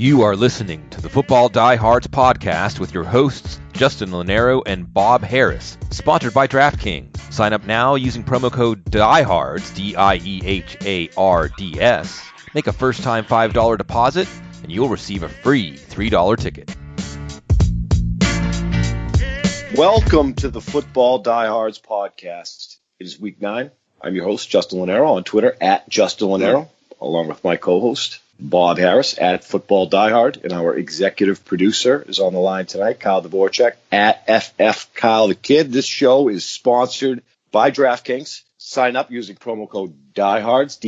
You are listening to the Football Diehards podcast with your hosts, Justin Lonero and Bob Harris, sponsored by DraftKings. Sign up now using promo code DIEHARDS, DIEHARDS. Make a first-time $5 deposit, and you'll receive a free $3 ticket. Welcome to the Football Diehards podcast. It is week 9. I'm your host, Justin Lonero, on Twitter, at Justin Lonero, along with my co-host, Bob Harris, at Football Diehard, and our executive producer is on the line tonight, Kyle Dvorchak, at FF Kyle the Kid. This show is sponsored by DraftKings. Sign up using promo code DIEHARDS,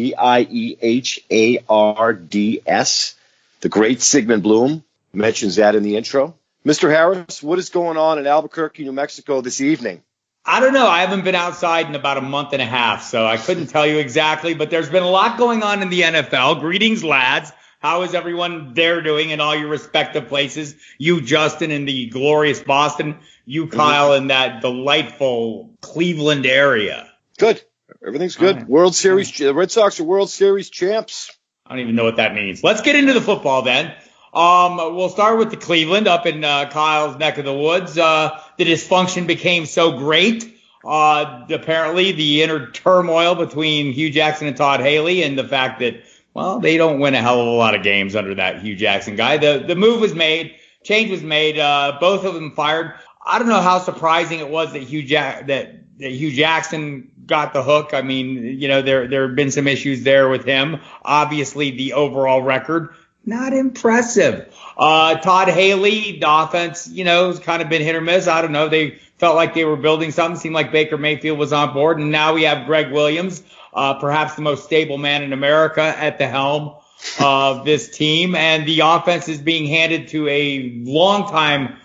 DIEHARDS. The great Sigmund Bloom mentions that in the intro. Mr. Harris, what is going on in Albuquerque, New Mexico this evening? I don't know. I haven't been outside in about a month and a half, so I couldn't tell you exactly. But there's been a lot going on in the NFL. Greetings, lads. How is everyone there doing in all your respective places? You, Justin, in the glorious Boston. You, Kyle, in that delightful Cleveland area. Good. Everything's good. Right. World Series. The Red Sox are World Series champs. I don't even know what that means. Let's get into the football then. We'll start with the Cleveland up in Kyle's neck of the woods. The dysfunction became so great. Apparently, the inner turmoil between Hugh Jackson and Todd Haley, and the fact that, well, they don't win a hell of a lot of games under that Hugh Jackson guy. The move was made, change was made, both of them fired. I don't know how surprising it was that Hugh Jackson got the hook. I mean, you know, there have been some issues there with him. Obviously, the overall record, not impressive. Todd Haley, the offense, you know, has kind of been hit or miss. I don't know. They felt like they were building something. Seemed like Baker Mayfield was on board. And now we have Greg Williams, perhaps the most stable man in America, at the helm of this team. And the offense is being handed to a longtime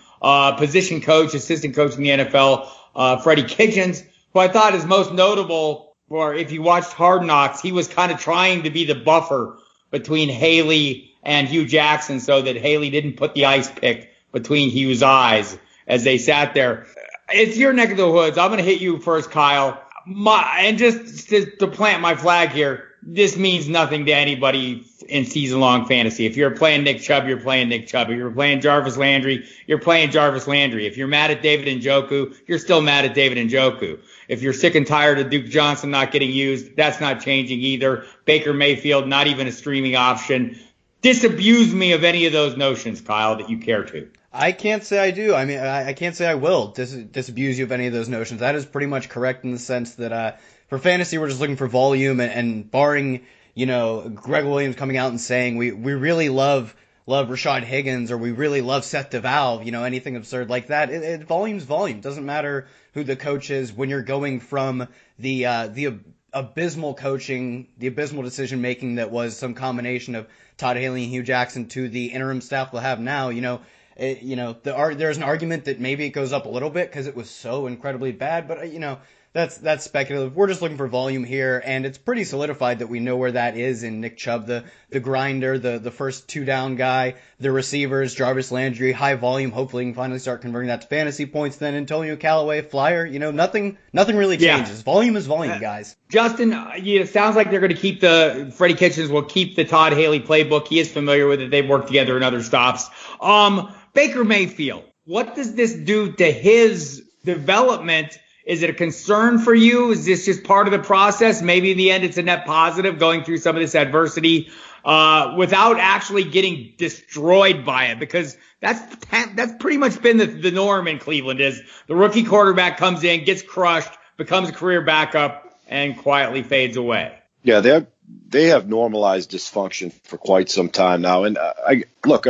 position coach, assistant coach in the NFL, Freddie Kitchens, who I thought is most notable. Or if you watched Hard Knocks, he was kind of trying to be the buffer between Haley and Hugh Jackson, so that Haley didn't put the ice pick between Hugh's eyes as they sat there. It's your neck of the woods. I'm going to hit you first, Kyle. And just to plant my flag here, this means nothing to anybody in season-long fantasy. If you're playing Nick Chubb, you're playing Nick Chubb. If you're playing Jarvis Landry, you're playing Jarvis Landry. If you're mad at David Njoku, you're still mad at David Njoku. If you're sick and tired of Duke Johnson not getting used, that's not changing either. Baker Mayfield, not even a streaming option. Disabuse me of any of those notions, Kyle, that you care to. I can't say I do. I mean, I can't say I will disabuse you of any of those notions. That is pretty much correct in the sense that for fantasy, we're just looking for volume, and barring, you know, Greg Williams coming out and saying we really love Rashad Higgins, or we really love Seth DeValve, you know, anything absurd like that. Volume's volume. Doesn't matter who the coach is when you're going from the abysmal coaching, the abysmal decision making that was some combination of Todd Haley and Hugh Jackson to the interim staff we'll have now. You know, there's an argument that maybe it goes up a little bit because it was so incredibly bad, but you know, that's speculative. We're just looking for volume here, and it's pretty solidified that we know where that is in Nick Chubb, the grinder, the first two down guy, the receivers, Jarvis Landry, high volume. Hopefully, you can finally start converting that to fantasy points. Then Antonio Callaway, flyer. You know, nothing really changes. Yeah. Volume is volume, guys. Justin, it sounds like they're going to keep Freddie Kitchens will keep the Todd Haley playbook. He is familiar with it. They've worked together in other stops. Baker Mayfield, what does this do to his development? Is it a concern for you? Is this just part of the process? Maybe in the end it's a net positive going through some of this adversity without actually getting destroyed by it, because that's pretty much been the norm in Cleveland. Is the rookie quarterback comes in, gets crushed, becomes a career backup, and quietly fades away. Yeah, they have normalized dysfunction for quite some time now. And I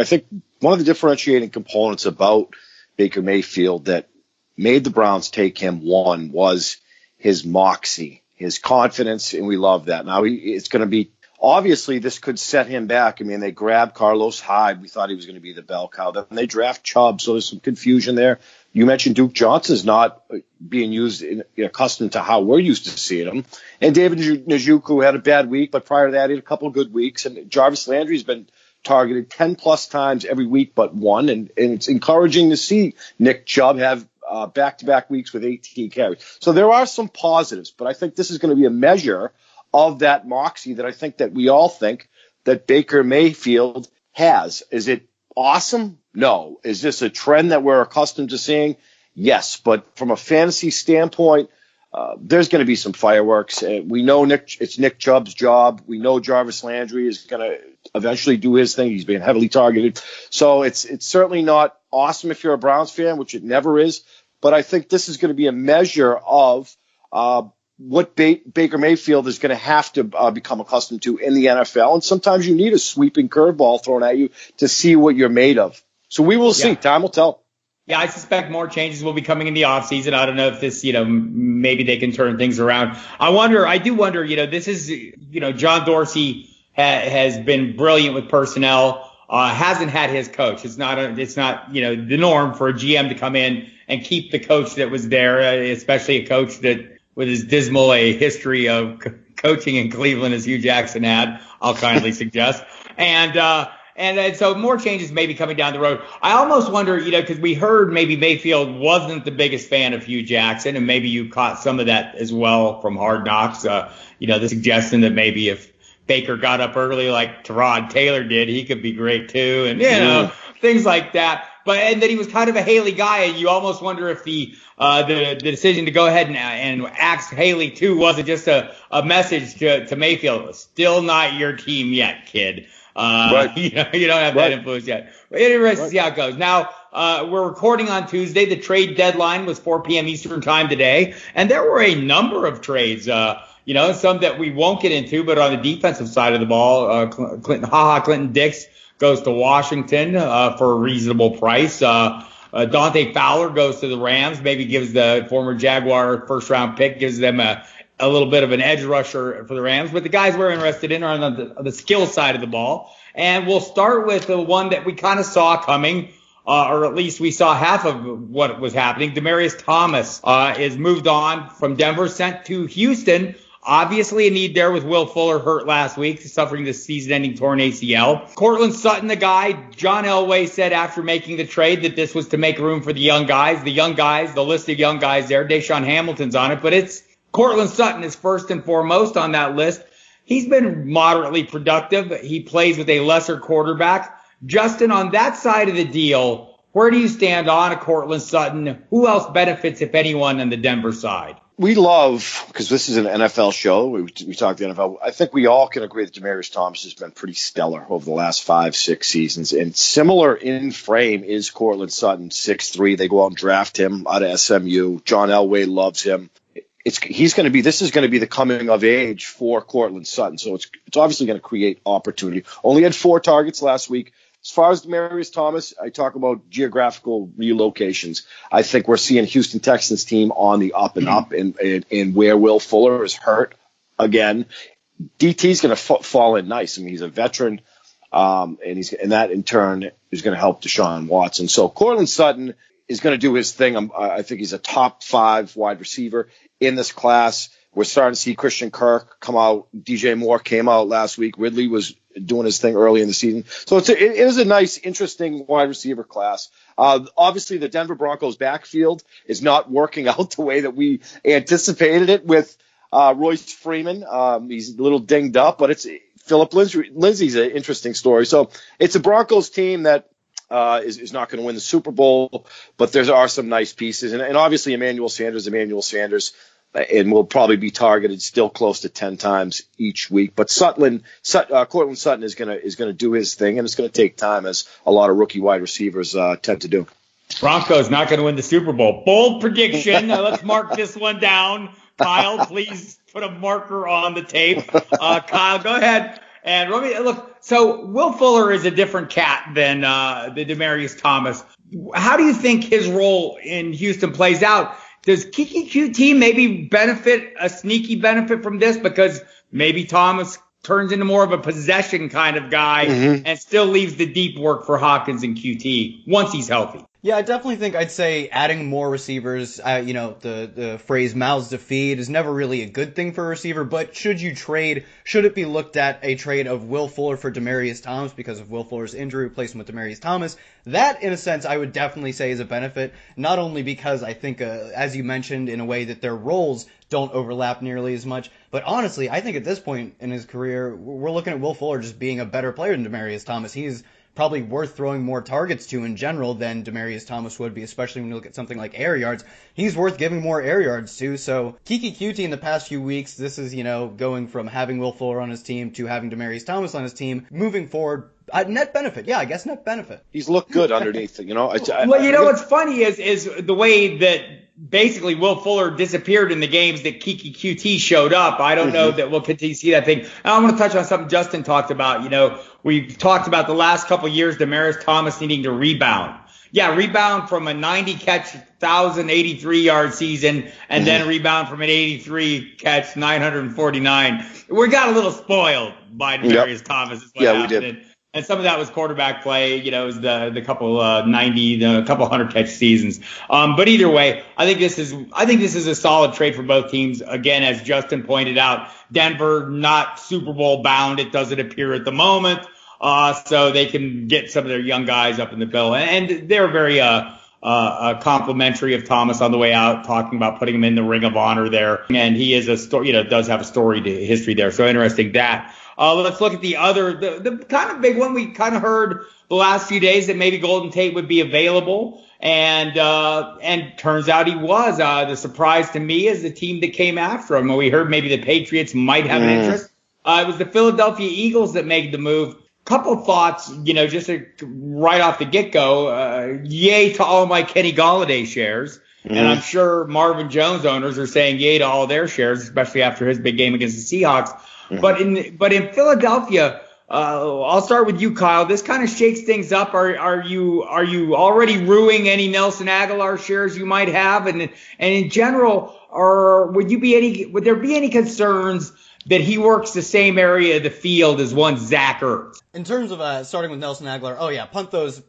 think one of the differentiating components about Baker Mayfield that made the Browns take him one was his moxie, his confidence, and we love that. Now, it's going to be – obviously, this could set him back. I mean, they grabbed Carlos Hyde. We thought he was going to be the bell cow. Then they draft Chubb, so there's some confusion there. You mentioned Duke Johnson's not being used accustomed to how we're used to seeing him. And David Njoku had a bad week, but prior to that, he had a couple of good weeks. And Jarvis Landry's been targeted 10-plus times every week but one, and it's encouraging to see Nick Chubb have back-to-back weeks with 18 carries. So there are some positives, but I think this is going to be a measure of that moxie that I think that we all think that Baker Mayfield has. Is it awesome? No. Is this a trend that we're accustomed to seeing? Yes. But from a fantasy standpoint, there's going to be some fireworks. We know it's Nick Chubb's job. We know Jarvis Landry is going to eventually do his thing. He's being heavily targeted. So it's certainly not awesome if you're a Browns fan, which it never is. But I think this is going to be a measure of what Baker Mayfield is going to have to become accustomed to in the NFL. And sometimes you need a sweeping curveball thrown at you to see what you're made of. So we will see. Time will tell. Yeah, I suspect more changes will be coming in the offseason. I don't know if this, maybe they can turn things around. I do wonder, this is, John Dorsey has been brilliant with personnel, hasn't had his coach. It's not the norm for a GM to come in and keep the coach that was there, especially a coach that with as dismal a history of coaching in Cleveland as Hugh Jackson had, I'll kindly suggest. And so more changes may be coming down the road. I almost wonder, because we heard maybe Mayfield wasn't the biggest fan of Hugh Jackson, and maybe you caught some of that as well from Hard Knocks. The suggestion that maybe if Baker got up early like Tyrod Taylor did, he could be great too, and things like that. And that he was kind of a Haley guy, and you almost wonder if the decision to go ahead and axe Haley too wasn't just a message to Mayfield. Still not your team yet, kid. Right. You don't have that influence yet. But interesting to see how it goes. Now, we're recording on Tuesday. The trade deadline was 4 p.m. Eastern time today, and there were a number of trades. Some that we won't get into, but on the defensive side of the ball, Clinton Dix goes to Washington for a reasonable price. Dante Fowler goes to the Rams, maybe gives the former Jaguar first-round pick, gives them a little bit of an edge rusher for the Rams. But the guys we're interested in are on the skill side of the ball. And we'll start with the one that we kind of saw coming, or at least we saw half of what was happening. Demaryius Thomas is moved on from Denver, sent to Houston. Obviously a need there with Will Fuller hurt last week, suffering the season-ending torn ACL. Cortland Sutton, the guy, John Elway said after making the trade that this was to make room for the young guys. The list of young guys there, Deshaun Hamilton's on it, but it's Cortland Sutton is first and foremost on that list. He's been moderately productive. He plays with a lesser quarterback. Justin, on that side of the deal, where do you stand on a Cortland Sutton? Who else benefits, if anyone, on the Denver side? We love, because this is an NFL show, we talk the NFL, I think we all can agree that Demaryius Thomas has been pretty stellar over the last 5-6 seasons. And similar in frame is Cortland Sutton, 6'3". They go out and draft him out of SMU. John Elway loves him. This is going to be the coming of age for Cortland Sutton. So it's obviously going to create opportunity. Only had 4 targets last week. As far as Demaryius Thomas, I talk about geographical relocations. I think we're seeing Houston Texans team on the up and up, and where Will Fuller is hurt again, DT's going to fall in nice. I mean, he's a veteran, and that in turn is going to help Deshaun Watson. So Cortland Sutton is going to do his thing. I think he's a top 5 wide receiver in this class. We're starting to see Christian Kirk come out. DJ Moore came out last week. Ridley was doing his thing early in the season. So it is a nice, interesting wide receiver class. Obviously, the Denver Broncos backfield is not working out the way that we anticipated it with Royce Freeman. He's a little dinged up, but it's Philip Lindsay's an interesting story. So it's a Broncos team that is not going to win the Super Bowl, but there are some nice pieces. And obviously Emmanuel Sanders, and will probably be targeted still close to 10 times each week. But Cortland Sutton is going to do his thing, and it's going to take time, as a lot of rookie wide receivers tend to do. Broncos not going to win the Super Bowl. Bold prediction. Let's mark this one down. Kyle, please put a marker on the tape. Kyle, go ahead. And look, so Will Fuller is a different cat than the Demaryius Thomas. How do you think his role in Houston plays out? Does Kiki QT maybe benefit, a sneaky benefit from this, because maybe Thomas turns into more of a possession kind of guy and still leaves the deep work for Hopkins and QT once he's healthy? Yeah, I definitely think I'd say adding more receivers, the phrase mouths to feed is never really a good thing for a receiver, but should it be looked at a trade of Will Fuller for Demaryius Thomas because of Will Fuller's injury, replacement with Demaryius Thomas? That, in a sense, I would definitely say is a benefit, not only because I think, as you mentioned, in a way that their roles don't overlap nearly as much, but honestly, I think at this point in his career, we're looking at Will Fuller just being a better player than Demaryius Thomas. He's probably worth throwing more targets to in general than Demaryius Thomas would be, especially when you look at something like air yards. He's worth giving more air yards to. So Keke Coutee in the past few weeks, this is, going from having Will Fuller on his team to having Demaryius Thomas on his team. Moving forward, net benefit. Yeah, I guess net benefit. He's looked good underneath it, Well, what's funny is the way that basically Will Fuller disappeared in the games that Keke Coutee showed up. I don't know that we'll continue to see that thing. And I want to touch on something Justin talked about. We've talked about the last couple of years, Demaryius Thomas needing to rebound. Yeah, rebound from a 90-catch, 1,083-yard season, and then rebound from an 83-catch, 949. We got a little spoiled by Demaryius Thomas is what happened. We did. And some of that was quarterback play, it was the couple 100-catch seasons. But either way, I think this is a solid trade for both teams. Again, as Justin pointed out, Denver not Super Bowl bound. It doesn't appear at the moment. So they can get some of their young guys up in the bill. And they're very complimentary of Thomas on the way out, talking about putting him in the Ring of Honor there. And he is does have a storied history there. So interesting that. Let's look at the other, the kind of big one. We kind of heard the last few days that maybe Golden Tate would be available, and turns out he was. The surprise to me is the team that came after him. We heard maybe the Patriots might have an interest. It was the Philadelphia Eagles that made the move. Couple thoughts, just right off the get-go. Yay to all my Kenny Golladay shares. And I'm sure Marvin Jones owners are saying yay to all their shares, especially after his big game against the Seahawks. But in Philadelphia, I'll start with you, Kyle. This kind of shakes things up. Are you already ruining any Nelson Aguilar shares you might have? And in general, would there be any concerns that he works the same area of the field as one Zach Ertz? In terms of starting with Nelson Aguilar, punt those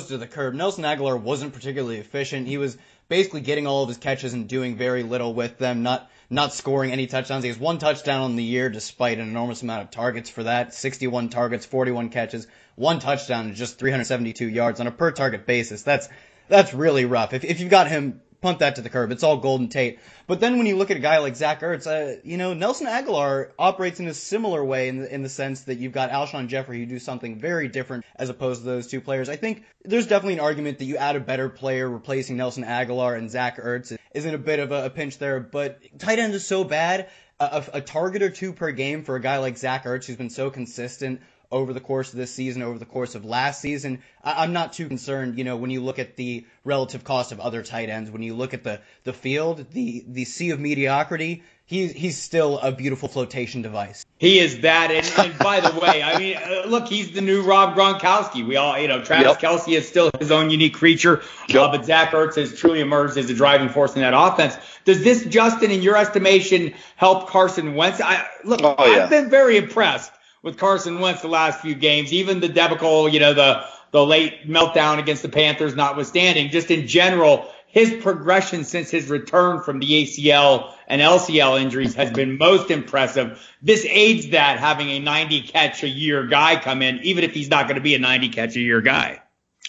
to the curb. Nelson Aguilar wasn't particularly efficient. He was basically getting all of his catches and doing very little with them, not scoring any touchdowns. He has one touchdown on the year despite an enormous amount of targets for that. 61 targets, 41 catches, one touchdown, and just 372 yards on a per target basis. That's really rough. If you've got him, punt that to the curb. It's all Golden Tate. But then when you look at a guy like Zach Ertz, Nelson Aguilar operates in a similar way in the sense that you've got Alshon Jeffrey who do something very different as opposed to those two players. I think there's definitely an argument that you add a better player replacing Nelson Aguilar and Zach Ertz is in a bit of a pinch there, but tight end is so bad. A target or two per game for a guy like Zach Ertz who's been so consistent over the course of this season, over the course of last season, I'm not too concerned, when you look at the relative cost of other tight ends, when you look at the field, the sea of mediocrity, he's still a beautiful flotation device. He is that, and by the way, look, he's the new Rob Gronkowski. We all, Travis Kelce is still his own unique creature, but Zach Ertz has truly emerged as the driving force in that offense. Does this, Justin, in your estimation, help Carson Wentz? I've been very impressed with Carson Wentz the last few games, even the debacle, the late meltdown against the Panthers notwithstanding. Just in general, his progression since his return from the ACL and LCL injuries has been most impressive. This aids that, having a 90-catch-a-year guy come in, even if he's not going to be a 90-catch-a-year guy.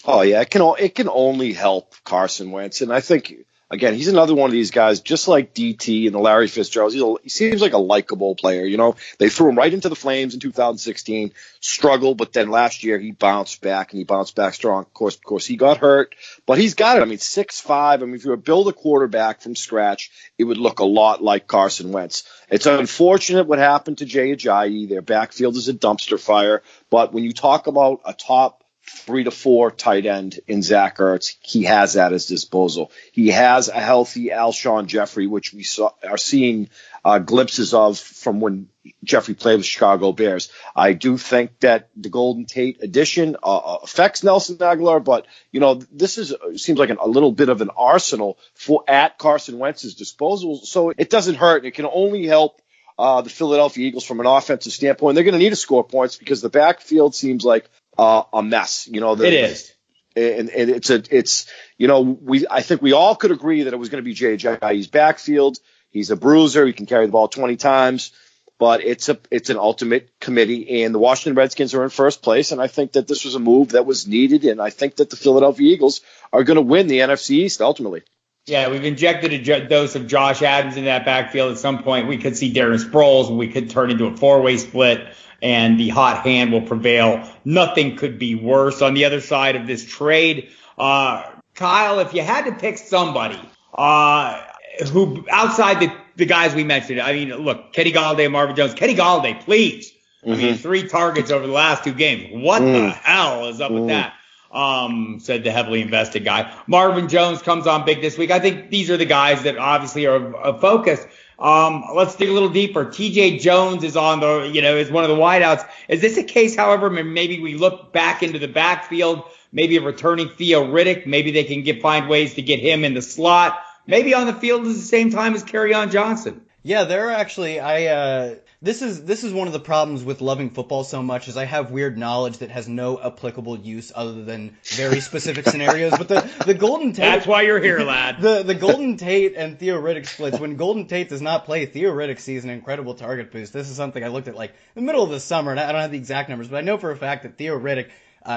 Oh, yeah, it can only help Carson Wentz. And I think, again, he's another one of these guys, just like DT and the Larry Fitzgerald. He seems like a likable player. They threw him right into the flames in 2016, struggled, but then last year he bounced back, and he bounced back strong. Of course, he got hurt, but he's got it. 6'5". If you were to build a quarterback from scratch, it would look a lot like Carson Wentz. It's unfortunate what happened to Jay Ajayi. Their backfield is a dumpster fire, but when you talk about a top 3 to 4 tight end in Zach Ertz, he has that at his disposal. He has a healthy Alshon Jeffrey, which we are seeing glimpses of from when Jeffrey played with Chicago Bears. I do think that the Golden Tate addition affects Nelson Aguilar, but this seems like a little bit of an arsenal at Carson Wentz's disposal. So it doesn't hurt. It can only help the Philadelphia Eagles from an offensive standpoint. They're going to need to score points because the backfield seems like a mess. It is. And I think we all could agree that it was going to be Jay Ajayi's backfield. He's a bruiser. He can carry the ball 20 times, but it's an ultimate committee, and the Washington Redskins are in first place. And I think that this was a move that was needed. And I think that the Philadelphia Eagles are going to win the NFC East ultimately. Yeah, we've injected a dose of Josh Adams in that backfield. At some point, we could see Darren Sproles, and we could turn into a four-way split. and the hot hand will prevail. Nothing could be worse. On the other side of this trade, Kyle, if you had to pick somebody who outside the guys we mentioned, I mean, look, Kenny Golladay and Marvin Jones. Kenny Golladay, please. I mean, 3 targets over the last 2 games. What the hell is up with that? Said the heavily invested guy. Marvin Jones comes on big this week. I think these are the guys that obviously are a focus. Let's dig a little deeper. TJ Jones is on is one of the wideouts. Is this a case, however, maybe we look back into the backfield, maybe a returning Theo Riddick, maybe they can find ways to get him in the slot, maybe on the field at the same time as Kerryon Johnson. Yeah, there are actually, this is one of the problems with loving football so much is I have weird knowledge that has no applicable use other than very specific scenarios. But the Golden Tate. That's why you're here, lad. The Golden Tate and Theo Riddick splits. When Golden Tate does not play, Theo Riddick sees an incredible target boost. This is something I looked at like in the middle of the summer, and I don't have the exact numbers, but I know for a fact that Theo Riddick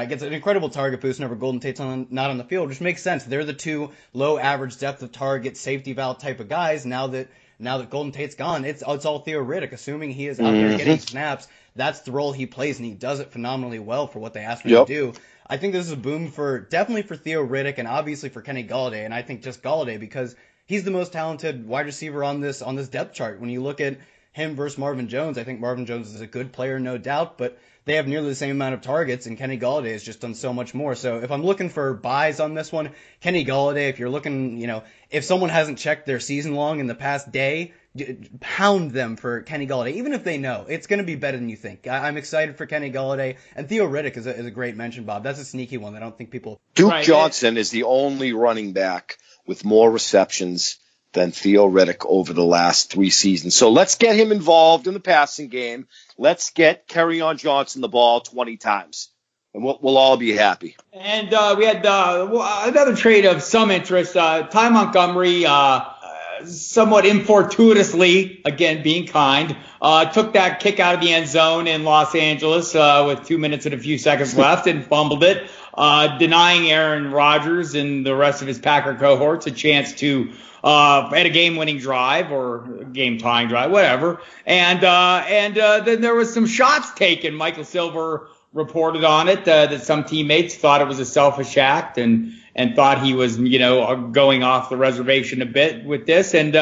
gets an incredible target boost whenever Golden Tate's not on the field, which makes sense. They're the 2 low average depth of target, safety valve type of guys. Now that Golden Tate's gone, it's all Theo Riddick. Assuming he is out there getting snaps, that's the role he plays, and he does it phenomenally well for what they asked him to do. I think this is a boom definitely for Theo Riddick and obviously for Kenny Golladay, and I think just Golladay because he's the most talented wide receiver on this depth chart. When you look at him versus Marvin Jones, I think Marvin Jones is a good player, no doubt, but they have nearly the same amount of targets, and Kenny Golladay has just done so much more. So if I'm looking for buys on this one, Kenny Golladay, if you're looking, if someone hasn't checked their season long in the past day, pound them for Kenny Golladay, even if they know it's going to be better than you think. I'm excited for Kenny Golladay, and Theo Riddick is a great mention, Bob. That's a sneaky one that I don't think people... Duke Johnson is the only running back with more receptions than Theo Riddick over the last 3 seasons. So let's get him involved in the passing game. Let's get Kerryon Johnson the ball 20 times, and we'll all be happy. And we had another trade of some interest. Ty Montgomery, somewhat infortuitously, again being kind, took that kick out of the end zone in Los Angeles with 2 minutes and a few seconds left and fumbled it, denying Aaron Rodgers and the rest of his Packer cohorts a chance to at a game-winning drive or game-tying drive, whatever. And then there was some shots taken. Michael Silver reported on it that some teammates thought it was a selfish act and thought he was, going off the reservation a bit with this. And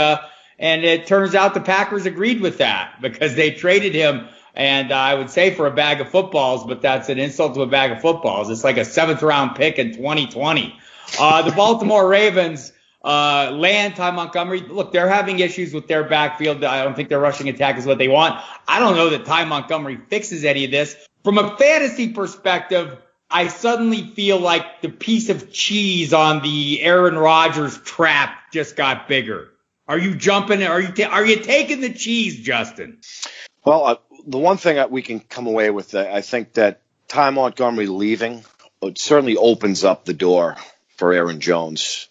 it turns out the Packers agreed with that because they traded him. And I would say for a bag of footballs, but that's an insult to a bag of footballs. It's like a 7th-round pick in 2020. The Baltimore Ravens land Ty Montgomery. Look, they're having issues with their backfield. I don't think their rushing attack is what they want. I don't know that Ty Montgomery fixes any of this. From a fantasy perspective, I suddenly feel like the piece of cheese on the Aaron Rodgers trap just got bigger. Are you jumping? Are you taking the cheese, Justin? Well, the one thing that we can come away with, I think that Ty Montgomery leaving certainly opens up the door for Aaron Jones.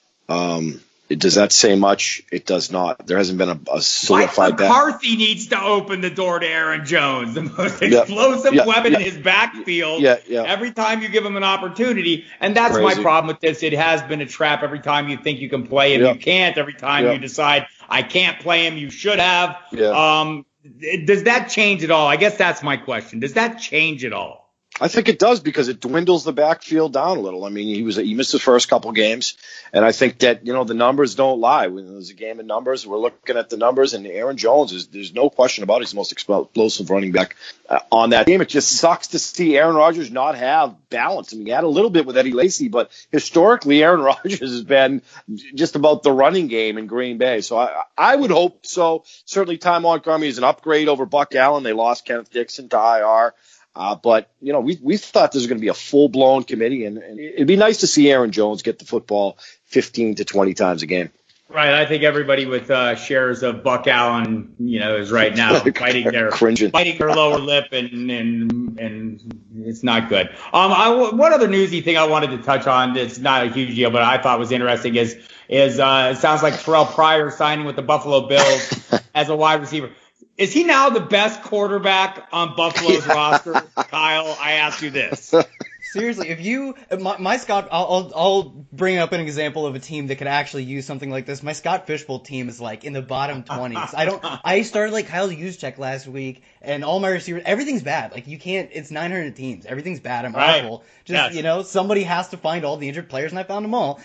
Does that say much? It does not. There hasn't been a solidified Mike McCarthy needs to open the door to Aaron Jones, the most explosive weapon in his backfield. Every time you give him an opportunity, and that's my problem with this. It has been a trap. Every time you think you can play him, you can't. Every time you decide I can't play him, you should have. Does that change at all? I guess that's my question. Does that change at all? I think it does because it dwindles the backfield down a little. I mean, he missed the first couple games, and I think that the numbers don't lie. When there's a game of numbers, we're looking at the numbers, and Aaron Jones there's no question about it. He's the most explosive running back on that team. It just sucks to see Aaron Rodgers not have balance. I mean, he had a little bit with Eddie Lacy, but historically, Aaron Rodgers has been just about the running game in Green Bay. So I would hope so. Certainly, Ty Montgomery is an upgrade over Buck Allen. They lost Kenneth Dixon to IR. But we thought this was going to be a full-blown committee, and it'd be nice to see Aaron Jones get the football 15 to 20 times a game. Right. I think everybody with shares of Buck Allen, is right now biting their lower lip, and it's not good. One other newsy thing I wanted to touch on that's not a huge deal, but I thought was interesting is it sounds like Terrell Pryor signing with the Buffalo Bills as a wide receiver. Is he now the best quarterback on Buffalo's roster? Kyle, I ask you this. Seriously, if you, my Scott, I'll bring up an example of a team that could actually use something like this. My Scott Fishbowl team is like in the bottom 20s. I started like Kyle Dvorchak last week, and all my receivers, everything's bad. Like you can't, it's 900 teams. Everything's bad. I'm awful. Just, somebody has to find all the injured players, and I found them all.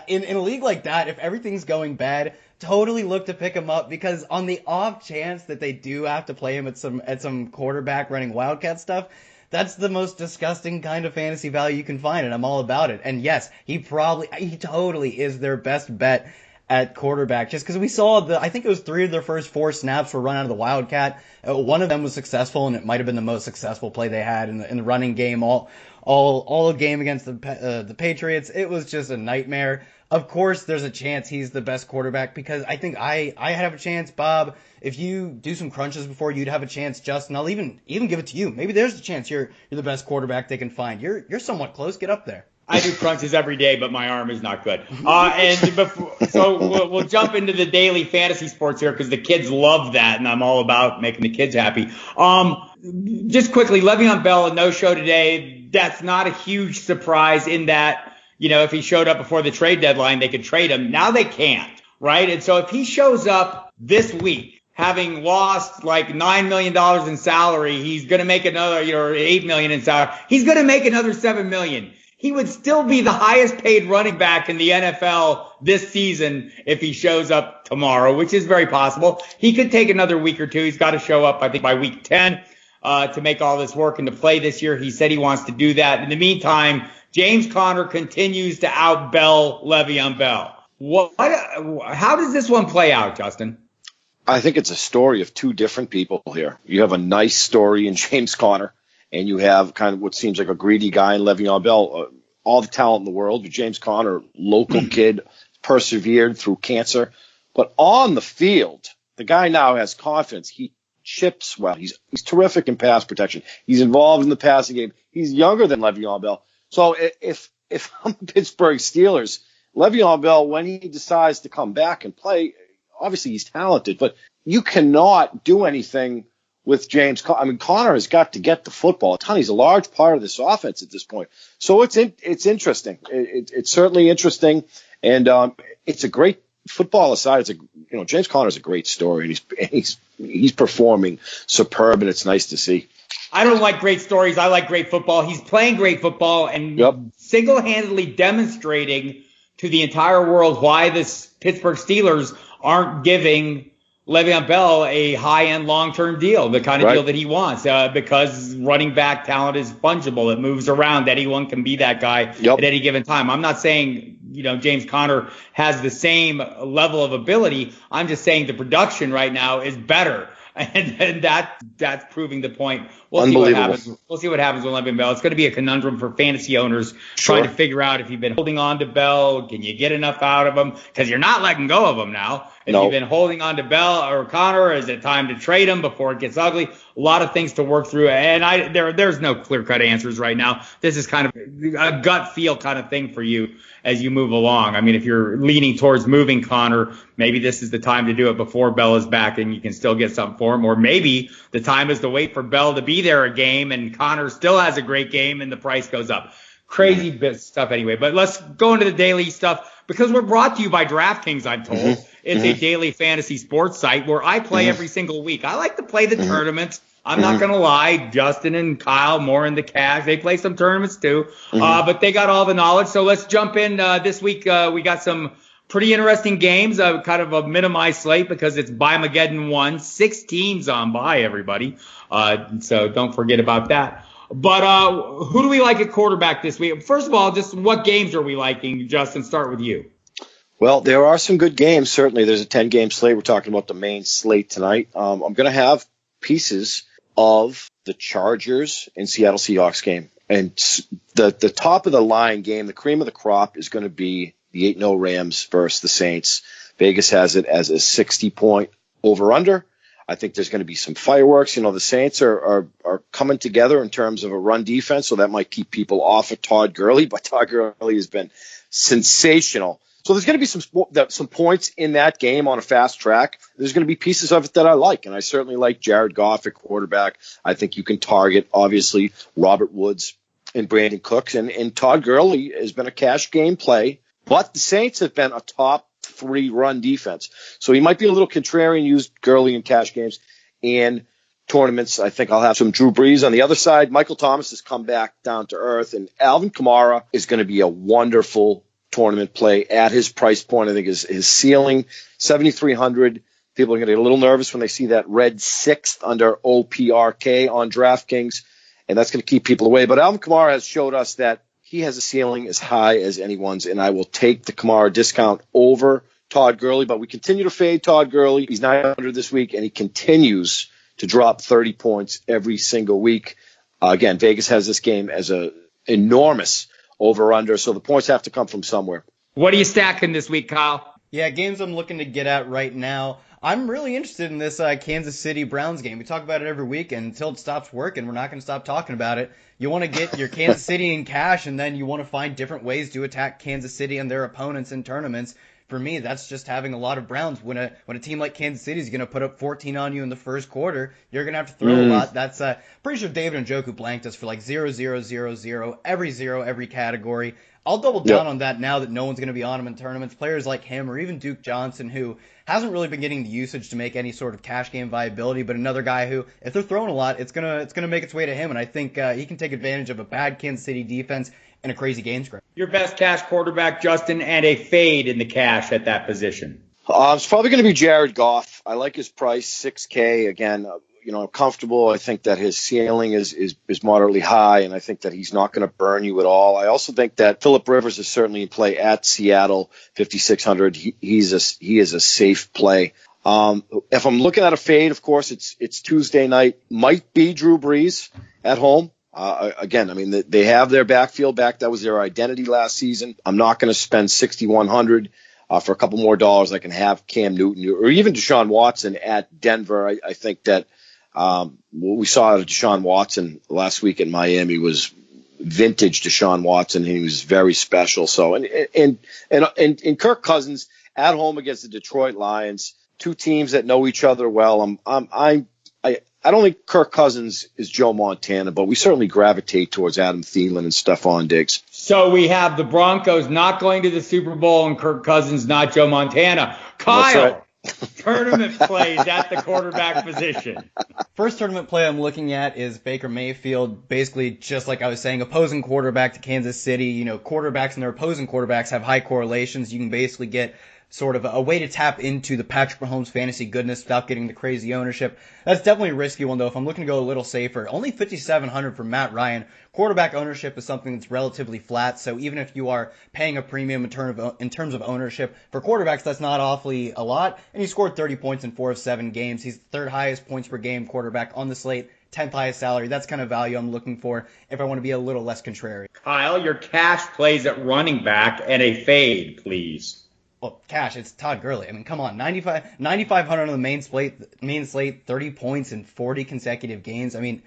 In a league like that, if everything's going bad, totally look to pick him up, because on the off chance that they do have to play him at some quarterback running Wildcat stuff, that's the most disgusting kind of fantasy value you can find, and I'm all about it. And yes, he totally is their best bet at quarterback, just because we saw I think it was 3 of their first 4 snaps were run out of the Wildcat. One of them was successful, and it might have been the most successful play they had in the running game all game against the Patriots. It was just a nightmare. Of course, there's a chance he's the best quarterback, because I think I have a chance, Bob. If you do some crunches before, you'd have a chance, Justin. I'll even give it to you. Maybe there's a chance you're the best quarterback they can find. You're somewhat close. Get up there. I do crunches every day, but my arm is not good. So we'll jump into the daily fantasy sports here, because the kids love that, and I'm all about making the kids happy. Just quickly, Le'Veon Bell, a no-show today. That's not a huge surprise in that, if he showed up before the trade deadline, they could trade him. Now they can't, right? And so if he shows up this week, having lost like $9 million in salary, he's going to make another, $8 million in salary. He's going to make another $7 million. He would still be the highest paid running back in the NFL this season if he shows up tomorrow, which is very possible. He could take another week or two. He's got to show up, I think, by week 10 to make all this work and to play this year. He said he wants to do that. In the meantime, James Conner continues to out-Bell Le'Veon Bell. How does this one play out, Justin? I think it's a story of two different people here. You have a nice story in James Conner, and you have kind of what seems like a greedy guy in Le'Veon Bell. All the talent in the world. James Conner, local kid, persevered through cancer. But on the field, the guy now has confidence. He chips well. He's terrific in pass protection. He's involved in the passing game. He's younger than Le'Veon Bell. So if I'm the Pittsburgh Steelers, Le'Veon Bell, when he decides to come back and play, obviously he's talented, but you cannot do anything with James Conner. I mean, Conner has got to get the football a ton. He's a large part of this offense at this point. So it's interesting. It's certainly interesting, and it's a great football aside. James Conner is a great story, and he's performing superb, and it's nice to see. I don't like great stories. I like great football. He's playing great football and single-handedly demonstrating to the entire world why the Pittsburgh Steelers aren't giving Le'Veon Bell a high-end long-term deal, the kind of deal that he wants, because running back talent is fungible. It moves around. Anyone can be that guy at any given time. I'm not saying, James Conner has the same level of ability. I'm just saying the production right now is better. And that's proving the point. We'll see what happens. We'll see what happens with Le'Veon Bell. It's going to be a conundrum for fantasy owners trying to figure out if you've been holding on to Bell, can you get enough out of him? Because you're not letting go of him now. If you've been holding on to Bell or Conner, is it time to trade him before it gets ugly? A lot of things to work through, and there's no clear-cut answers right now. This is kind of a gut feel kind of thing for you as you move along. I mean, if you're leaning towards moving Conner, maybe this is the time to do it before Bell is back and you can still get something for him. Or maybe the time is to wait for Bell to be there a game and Conner still has a great game and the price goes up. Crazy stuff anyway. But let's go into the daily stuff, because we're brought to you by DraftKings, I'm told. It's a daily fantasy sports site where I play every single week. I like to play the tournaments. I'm not going to lie. Justin and Kyle, more in the cash. They play some tournaments too, but they got all the knowledge. So let's jump in. This week we got some pretty interesting games, kind of a minimized slate because it's Buymageddon 1. 6 teams on bye, everybody. So don't forget about that. But who do we like at quarterback this week? First of all, just what games are we liking? Justin, start with you. Well, there are some good games. Certainly, there's a 10-game slate. We're talking about the main slate tonight. I'm going to have pieces of the Chargers and Seattle Seahawks game. And the top of the line game, the cream of the crop, is going to be the 8-0 Rams versus the Saints. Vegas has it as a 60-point over-under. I think there's going to be some fireworks. The Saints are coming together in terms of a run defense, so that might keep people off of Todd Gurley. But Todd Gurley has been sensational. So there's going to be some points in that game on a fast track. There's going to be pieces of it that I like, and I certainly like Jared Goff at quarterback. I think you can target, obviously, Robert Woods in Brandon Cooks. And Todd Gurley has been a cash game play, but the Saints have been a top 3 run defense. So he might be a little contrarian, use Gurley in cash games and tournaments. I think I'll have some Drew Brees on the other side. Michael Thomas has come back down to earth, and Alvin Kamara is going to be a wonderful tournament play at his price point. I think his ceiling, 7,300. People are going to get a little nervous when they see that red 6th under OPRK on DraftKings, and that's going to keep people away. But Alvin Kamara has showed us that he has a ceiling as high as anyone's, and I will take the Kamara discount over Todd Gurley. But we continue to fade Todd Gurley. He's 900 this week, and he continues to drop 30 points every single week. Again, Vegas has this game as a enormous over-under, so the points have to come from somewhere. What are you stacking this week, Kyle? Yeah, games I'm looking to get at right now. I'm really interested in this Kansas City Browns game. We talk about it every week, and until it stops working, we're not going to stop talking about it. You want to get your Kansas City in cash, and then you want to find different ways to attack Kansas City and their opponents in tournaments. For me, that's just having a lot of Browns. When a team like Kansas City is going to put up 14 on you in the first quarter, you're going to have to throw a lot. That's pretty sure David Njoku blanked us for like 0, 0, 0, 0, every category. I'll double down on that now that no one's going to be on him in tournaments. Players like him or even Duke Johnson, who hasn't really been getting the usage to make any sort of cash game viability, but another guy who, if they're throwing a lot, it's gonna make its way to him, and I think he can take advantage of a bad Kansas City defense and a crazy game script. Your best cash quarterback, Justin, and a fade in the cash at that position. It's probably going to be Jared Goff. I like his price, $6K. Again, I'm comfortable. I think that his ceiling is moderately high, and I think that he's not going to burn you at all. I also think that Phillip Rivers is certainly in play at Seattle, 5,600. He is a safe play. If I'm looking at a fade, of course, it's Tuesday night. Might be Drew Brees at home. Again, I mean, they have their backfield back. That was their identity last season. I'm not going to spend $6,100 for a couple more dollars. I can have Cam Newton or even Deshaun Watson at Denver. I think that what we saw out of Deshaun Watson last week in Miami was vintage Deshaun Watson. He was very special. So and Kirk Cousins at home against the Detroit Lions, two teams that know each other well. I don't think Kirk Cousins is Joe Montana, but we certainly gravitate towards Adam Thielen and Stephon Diggs. So we have the Broncos not going to the Super Bowl and Kirk Cousins not Joe Montana. Kyle, tournament plays at the quarterback position. First tournament play I'm looking at is Baker Mayfield. Basically, just like I was saying, opposing quarterback to Kansas City. Quarterbacks and their opposing quarterbacks have high correlations. You can basically get sort of a way to tap into the Patrick Mahomes fantasy goodness without getting the crazy ownership. That's definitely a risky one, though. If I'm looking to go a little safer, only $5,700 for Matt Ryan. Quarterback ownership is something that's relatively flat, so even if you are paying a premium in terms of ownership, for quarterbacks, that's not awfully a lot, and he scored 30 points in 4 of 7 games. He's the third highest points per game quarterback on the slate, 10th highest salary. That's kind of value I'm looking for if I want to be a little less contrary. Kyle, your cash plays at running back and a fade, please. Well, cash, it's Todd Gurley. I mean, come on, 9,500 on the main slate, 30 points in 40 consecutive games. I mean,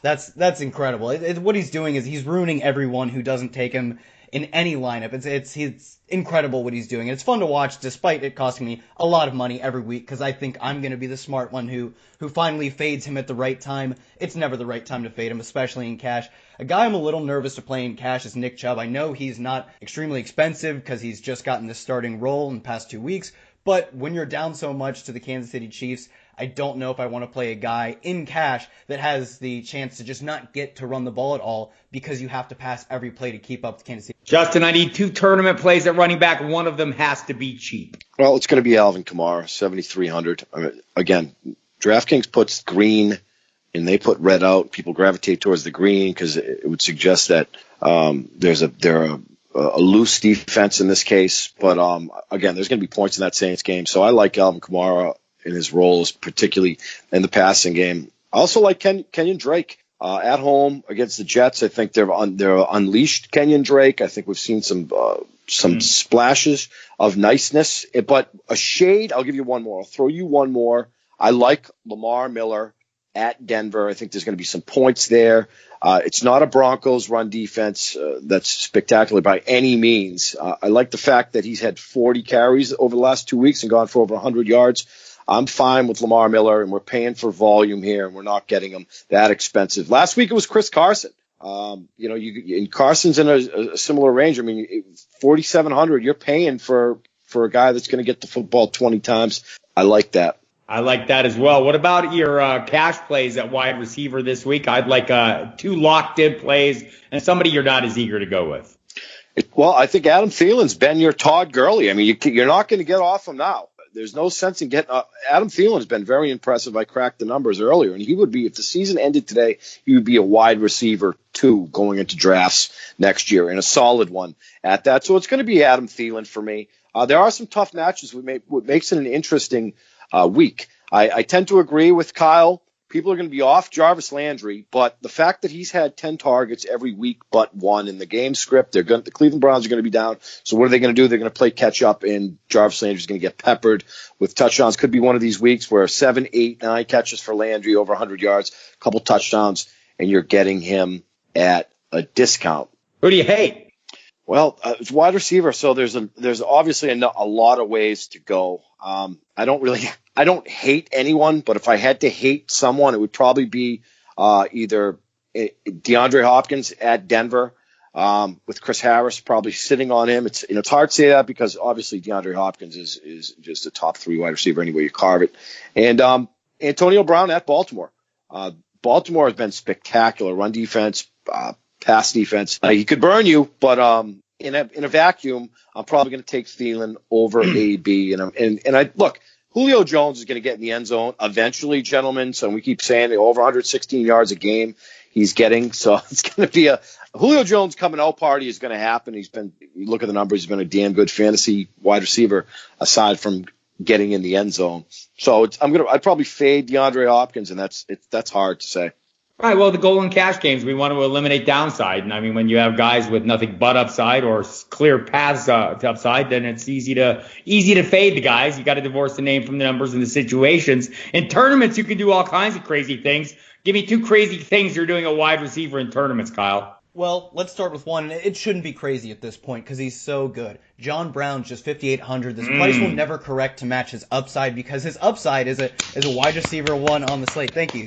that's incredible. What he's doing is he's ruining everyone who doesn't take him in any lineup. It's incredible what he's doing. And it's fun to watch, despite it costing me a lot of money every week, because I think I'm going to be the smart one who finally fades him at the right time. It's never the right time to fade him, especially in cash. A guy I'm a little nervous to play in cash is Nick Chubb. I know he's not extremely expensive because he's just gotten this starting role in the past 2 weeks, but when you're down so much to the Kansas City Chiefs, I don't know if I want to play a guy in cash that has the chance to just not get to run the ball at all because you have to pass every play to keep up with Kansas City. Justin, I need 2 tournament plays at running back. One of them has to be cheap. Well, it's going to be Alvin Kamara, 7,300. I mean, again, DraftKings puts green and they put red out. People gravitate towards the green because it would suggest that they're a loose defense in this case. But again, there's going to be points in that Saints game. So I like Alvin Kamara in his roles, particularly in the passing game. I also like Kenyon Drake at home against the Jets. I think they're unleashed Kenyon Drake. I think we've seen some splashes of niceness, but a shade. I'll give you one more. I'll throw you one more. I like Lamar Miller at Denver. I think there's going to be some points there. It's not a Broncos run defense that's spectacular by any means. I like the fact that he's had 40 carries over the last 2 weeks and gone for over 100 yards. I'm fine with Lamar Miller, and we're paying for volume here, and we're not getting him that expensive. Last week it was Chris Carson. And Carson's in a similar range. I mean, 4,700. You're paying for a guy that's going to get the football 20 times. I like that. I like that as well. What about your cash plays at wide receiver this week? I'd like 2 locked-in plays and somebody you're not as eager to go with. Well, I think Adam Thielen's been your Todd Gurley. I mean, you're not going to get off him now. There's no sense in getting Adam Thielen's been very impressive. I cracked the numbers earlier, and he would be, if the season ended today, he would be a wide receiver 2 going into drafts next year, and a solid one at that. So it's going to be Adam Thielen for me. There are some tough matches, what makes it an interesting week. I tend to agree with Kyle. People are going to be off Jarvis Landry, but the fact that he's had 10 targets every week but one in the game script, the Cleveland Browns are going to be down. So what are they going to do? They're going to play catch up, and Jarvis Landry is going to get peppered with touchdowns. Could be one of these weeks where 7, 8, 9 catches for Landry, over 100 yards, a couple touchdowns, and you're getting him at a discount. Who do you hate? Well, it's wide receiver, so there's obviously a lot of ways to go. I don't hate anyone, but if I had to hate someone, it would probably be either DeAndre Hopkins at Denver with Chris Harris probably sitting on him. It's hard to say that because obviously DeAndre Hopkins is just a top 3 wide receiver anyway you carve it. And Antonio Brown at Baltimore. Baltimore has been spectacular. Run defense, pass defense. He could burn you, but in a vacuum, I'm probably going to take Thielen over AB. And I look, Julio Jones is going to get in the end zone eventually, gentlemen. So we keep saying over 116 yards a game he's getting. So it's going to be a Julio Jones coming out party is going to happen. You look at the numbers, he's been a damn good fantasy wide receiver aside from getting in the end zone. So I'd probably fade DeAndre Hopkins, and that's hard to say. All right, well, the goal and cash games, we want to eliminate downside. And I mean, when you have guys with nothing but upside or clear paths to upside, then it's easy to fade the guys. You got to divorce the name from the numbers and the situations. In tournaments, you can do all kinds of crazy things. Give me 2 crazy things you're doing a wide receiver in tournaments, Kyle. Well, let's start with one. It shouldn't be crazy at this point because he's so good. John Brown's just 5,800. This price will never correct to match his upside because his upside is a wide receiver 1 on the slate. Thank you.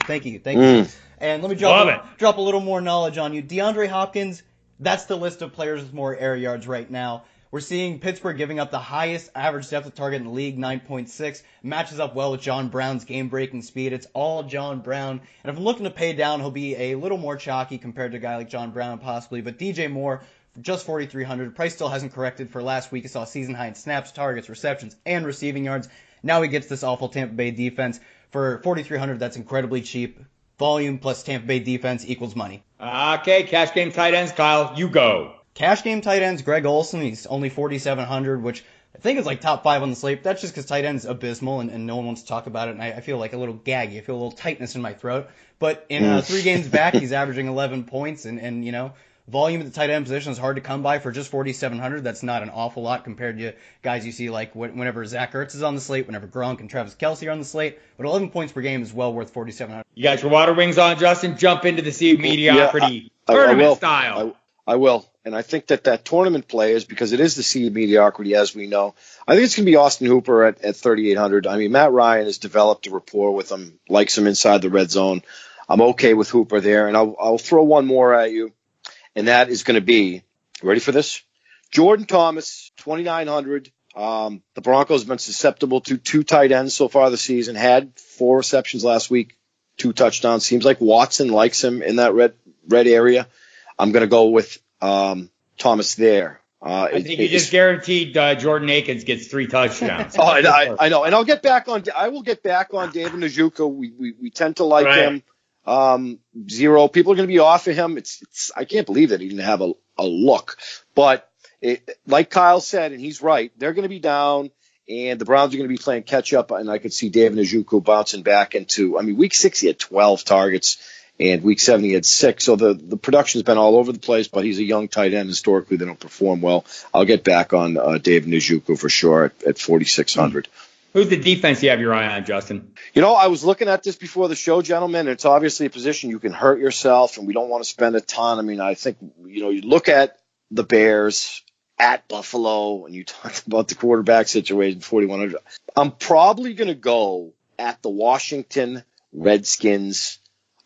And let me drop a little more knowledge on you. DeAndre Hopkins, that's the list of players with more air yards right now. We're seeing Pittsburgh giving up the highest average depth of target in the league, 9.6. Matches up well with John Brown's game-breaking speed. It's all John Brown. And if I'm looking to pay down, he'll be a little more chalky compared to a guy like John Brown possibly. But DJ Moore, just 4,300. Price still hasn't corrected for last week. He saw season high in snaps, targets, receptions, and receiving yards. Now he gets this awful Tampa Bay defense. For 4,300, that's incredibly cheap. Volume plus Tampa Bay defense equals money. Okay, cash game tight ends, Kyle, you go. Cash game tight ends, Greg Olsen, he's only 4,700, which I think is like top 5 on the slate. But that's just because tight end's abysmal and no one wants to talk about it. And I feel like a little gaggy. I feel a little tightness in my throat. But in 3 games back, he's averaging 11 points. And volume at the tight end position is hard to come by for just 4,700. That's not an awful lot compared to guys you see like whenever Zach Ertz is on the slate, whenever Gronk and Travis Kelce are on the slate. But 11 points per game is well worth 4,700. You got your water wings on, Justin? Jump into the sea of mediocrity. Tournament style. I will. And I think that tournament play is because it is the sea of mediocrity, as we know. I think it's going to be Austin Hooper at 3,800. I mean, Matt Ryan has developed a rapport with him, likes him inside the red zone. I'm okay with Hooper there. And I'll throw one more at you. And that is going to be, ready for this? Jordan Thomas, 2,900. The Broncos have been susceptible to 2 tight ends so far this season. Had 4 receptions last week, 2 touchdowns. Seems like Watson likes him in that red area. I'm going to go with Thomas there. I think you just guaranteed Jordan Akins gets 3 touchdowns. I know. And I will get back on David Njoku. We tend to like him. 0. People are going to be off of him. I can't believe that he didn't have a look. But like Kyle said, and he's right, they're going to be down, and the Browns are going to be playing catch up. And I could see David Njoku bouncing back into. I mean, week 6 he had 12 targets, and week 7 he had 6. So the production's been all over the place. But he's a young tight end. Historically, they don't perform well. I'll get back on David Njoku for sure at 4,600. Who's the defense you have your eye on, Justin? I was looking at this before the show, gentlemen. It's obviously a position you can hurt yourself, and we don't want to spend a ton. I mean, I think, you look at the Bears at Buffalo, and you talked about the quarterback situation, 4,100. I'm probably going to go at the Washington Redskins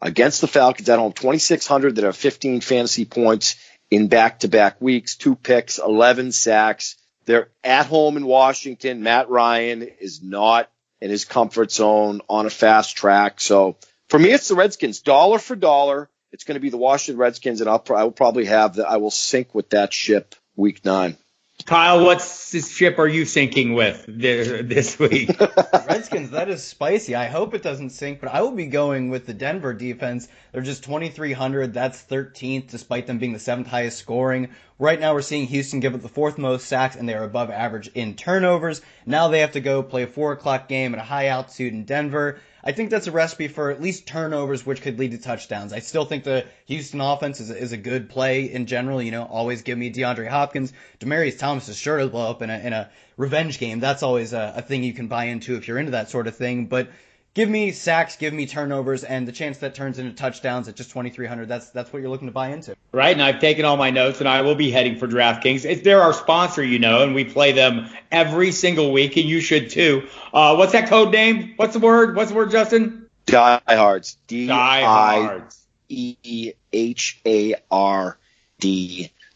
against the Falcons at home, 2,600 that have 15 fantasy points in back-to-back weeks, 2 picks, 11 sacks. They're at home in Washington. Matt Ryan is not in his comfort zone on a fast track. So for me, it's the Redskins. Dollar for dollar, it's going to be the Washington Redskins, and I will probably I will sink with that ship week 9. Kyle, what ship are you sinking with this week? Redskins, that is spicy. I hope it doesn't sink, but I will be going with the Denver defense. They're just 2,300. That's 13th, despite them being the 7th highest scoring. Right now, we're seeing Houston give up the 4th most sacks, and they are above average in turnovers. Now they have to go play a 4 o'clock game at a high altitude in Denver. I think that's a recipe for at least turnovers, which could lead to touchdowns. I still think the Houston offense is a good play in general. Always give me DeAndre Hopkins. Demaryius Thomas is sure to blow up in a revenge game. That's always a thing you can buy into if you're into that sort of thing. But give me sacks, give me turnovers, and the chance that turns into touchdowns at just 2,300. That's what you're looking to buy into. Right, and I've taken all my notes, and I will be heading for DraftKings. They're our sponsor, and we play them every single week, and you should too. What's that code name? What's the word, Justin? Diehards. Diehards. DIEHARD.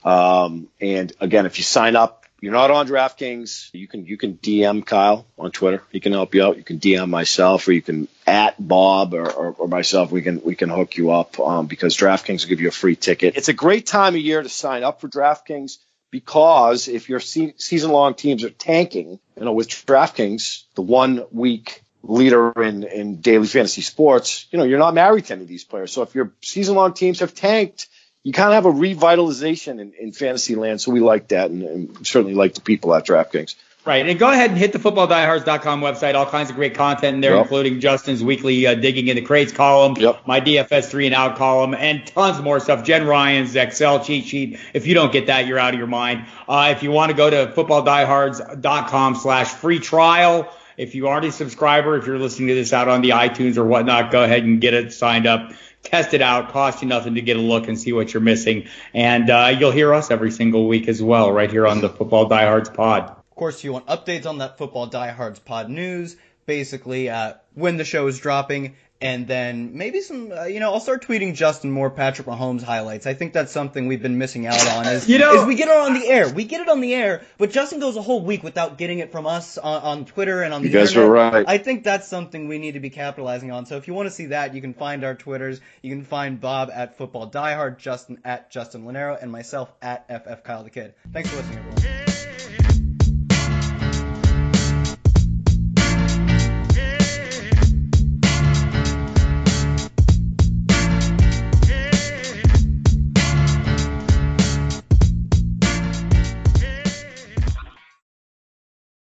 And again, if you sign up, you're not on DraftKings, you can DM Kyle on Twitter. He can help you out. You can DM myself, or you can at Bob or myself. We can hook you up because DraftKings will give you a free ticket. It's a great time of year to sign up for DraftKings because if your season-long teams are tanking, with DraftKings, the 1 week leader in daily fantasy sports, you're not married to any of these players. So if your season-long teams have tanked, you kind of have a revitalization in fantasy land, so we like that, and certainly like the people at DraftKings. Right, and go ahead and hit the footballdiehards.com website. All kinds of great content in there, including Justin's weekly digging in the crates column, my DFS 3 and out column, and tons more stuff. Jen Ryan's Excel cheat sheet. If you don't get that, you're out of your mind. If you want to go to footballdiehards.com/free trial. If you aren't a subscriber, if you're listening to this out on the iTunes or whatnot, go ahead and get it signed up. Test it out. Cost you nothing to get a look and see what you're missing. And you'll hear us every single week as well, right here on the Football Diehards pod. Of course, if you want updates on that Football Diehards pod news, basically when the show is dropping, and then maybe some, I'll start tweeting Justin more Patrick Mahomes highlights. I think that's something we've been missing out on is we get it on the air. We get it on the air, but Justin goes a whole week without getting it from us on Twitter and on the internet. You guys are right. I think that's something we need to be capitalizing on. So if you want to see that, you can find our Twitters. You can find Bob at Football Diehard, Justin at Justin Lonero, and myself at FF Kyle the Kid. Thanks for listening, everyone.